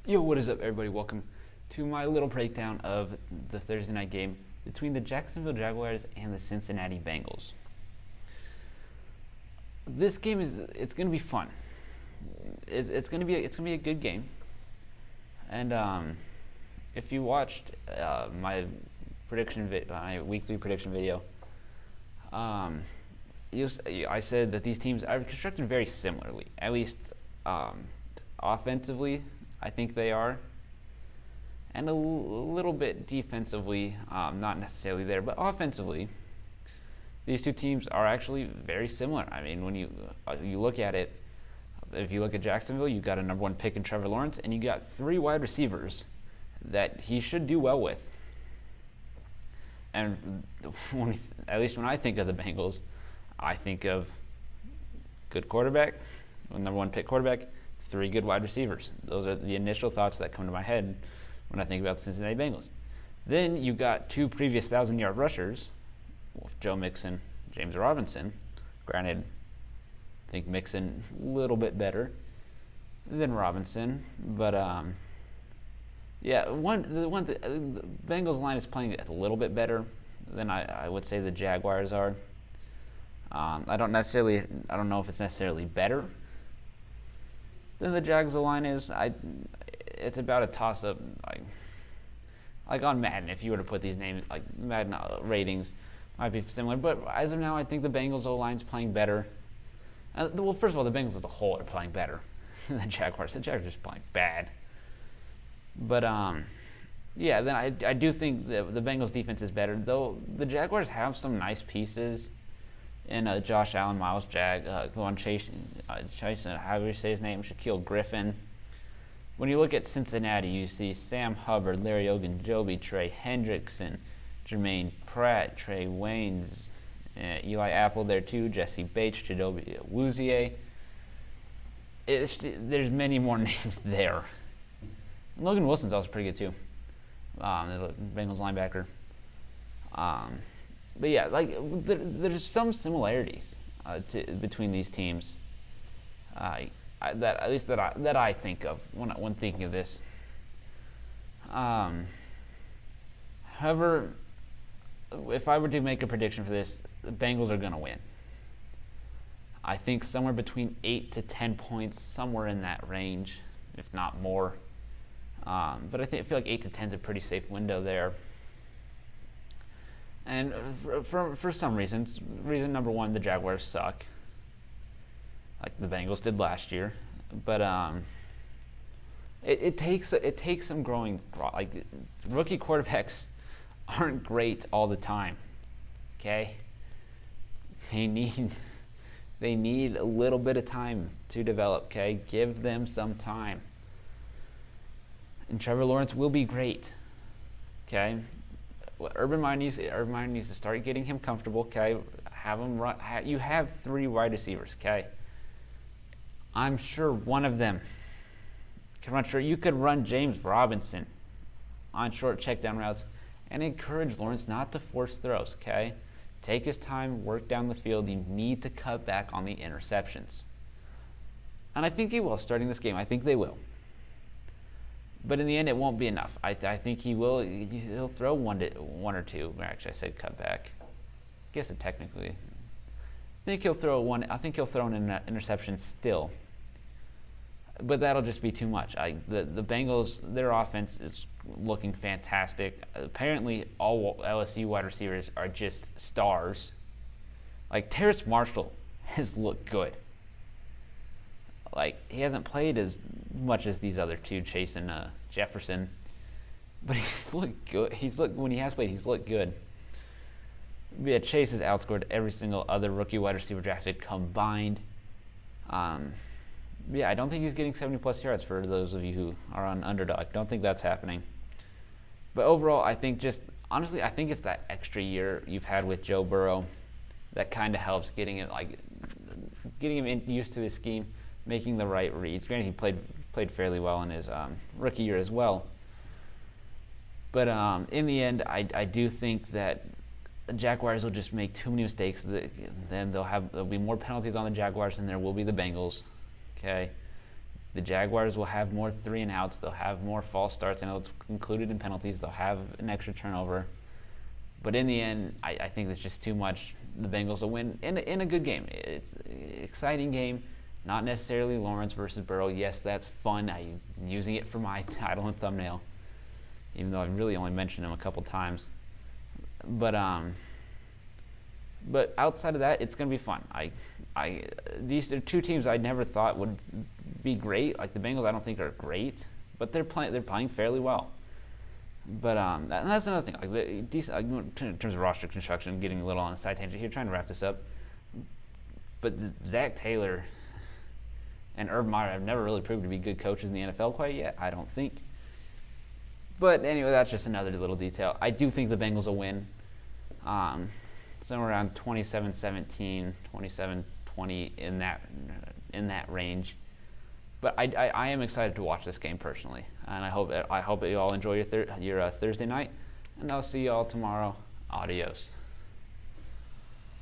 Yo, what is up, everybody? Welcome to my little breakdown of the Thursday night game between the Jacksonville Jaguars and the Cincinnati Bengals. This game it's going to be fun. It's going to be a good game. And if you watched my my weekly prediction video, I said that these teams are constructed very similarly. At least offensively, I think they are, and a little bit defensively, not necessarily there, but offensively, these two teams are actually very similar. I mean, when you look at it, if you look at Jacksonville, you got a number one pick in Trevor Lawrence, and you got three wide receivers that he should do well with. And at least when I think of the Bengals, I think of good quarterback, number one pick quarterback, three good wide receivers. Those are the initial thoughts that come to my head when I think about the Cincinnati Bengals. Then you got two previous 1,000-yard rushers, Joe Mixon, James Robinson. Granted, I think Mixon a little bit better than Robinson, but the Bengals line is playing a little bit better than I would say the Jaguars are. I don't know if it's necessarily better than the Jags line is. It's about a toss-up, like on Madden. If you were to put these names, like Madden ratings, might be similar. But as of now, I think the Bengals O-line's playing better. Well, first of all, the Bengals as a whole are playing better than the Jaguars. The Jaguars are just playing bad. But then I do think the Bengals defense is better, though the Jaguars have some nice pieces in Josh Allen, Miles Chase, however you say his name, Shaquille Griffin. When you look at Cincinnati, you see Sam Hubbard, Larry Ogunjobi, Trey Hendrickson, Jermaine Pratt, Trey Waynes, Eli Apple there too, Jesse Bates, Chidobe Awuzie. There's many more names there. Logan Wilson's also pretty good too, the Bengals linebacker. But yeah, there's some similarities between these teams that I think of when thinking of this. However, if I were to make a prediction for this, the Bengals are going to win. I think somewhere between 8 to 10 points, somewhere in that range, if not more. But I feel like 8 to 10 is a pretty safe window there. And for some reasons, reason number one, the Jaguars suck, like the Bengals did last year. But it takes some growing. Like rookie quarterbacks aren't great all the time. Okay, they need a little bit of time to develop. Okay, give them some time. And Trevor Lawrence will be great. Okay. Urban Meyer needs to start getting him comfortable. Okay, have him run. You have three wide receivers. Okay, I'm sure one of them can run short. You could run James Robinson on short check down routes and encourage Lawrence not to force throws. Okay, take his time, work down the field. You need to cut back on the interceptions, and I think he will starting this game. I think they will. But in the end, it won't be enough. I think he will. He'll throw one or two. Actually, I said cut back. I guess it technically. I think he'll throw one. I think he'll throw an interception still. But that'll just be too much. The Bengals, their offense is looking fantastic. Apparently, all LSU wide receivers are just stars. Like Terrace Marshall has looked good. Like, he hasn't played as much as these other two, Chase and Jefferson, but he's looked good. When he has played, he's looked good. But yeah, Chase has outscored every single other rookie wide receiver drafted combined. I don't think he's getting 70-plus yards for those of you who are on Underdog. Don't think that's happening. But overall, I think I think it's that extra year you've had with Joe Burrow that kind of helps getting him used to the scheme, making the right reads. Granted, he played fairly well in his rookie year as well. But in the end, I do think that the Jaguars will just make too many mistakes. Then there'll be more penalties on the Jaguars than there will be the Bengals. Okay, The Jaguars will have more 3-and-outs. They'll have more false starts. I know it's included in penalties. They'll have an extra turnover. But in the end, I think it's just too much. The Bengals will win in a good game. It's an exciting game. Not necessarily Lawrence versus Burrow. Yes, that's fun. I'm using it for my title and thumbnail, even though I've really only mentioned him a couple times. But outside of that, it's going to be fun. These are two teams I never thought would be great. Like the Bengals, I don't think are great, but they're playing fairly well. But and that's another thing. In terms of roster construction, getting a little on a side tangent here, trying to wrap this up. But Zach Taylor and Urban Meyer have never really proved to be good coaches in the NFL quite yet, I don't think. But anyway, that's just another little detail. I do think the Bengals will win. Somewhere around 27-17, 27-20 in that range. But I am excited to watch this game personally, and I hope that you all enjoy your Thursday night. And I'll see you all tomorrow. Adios.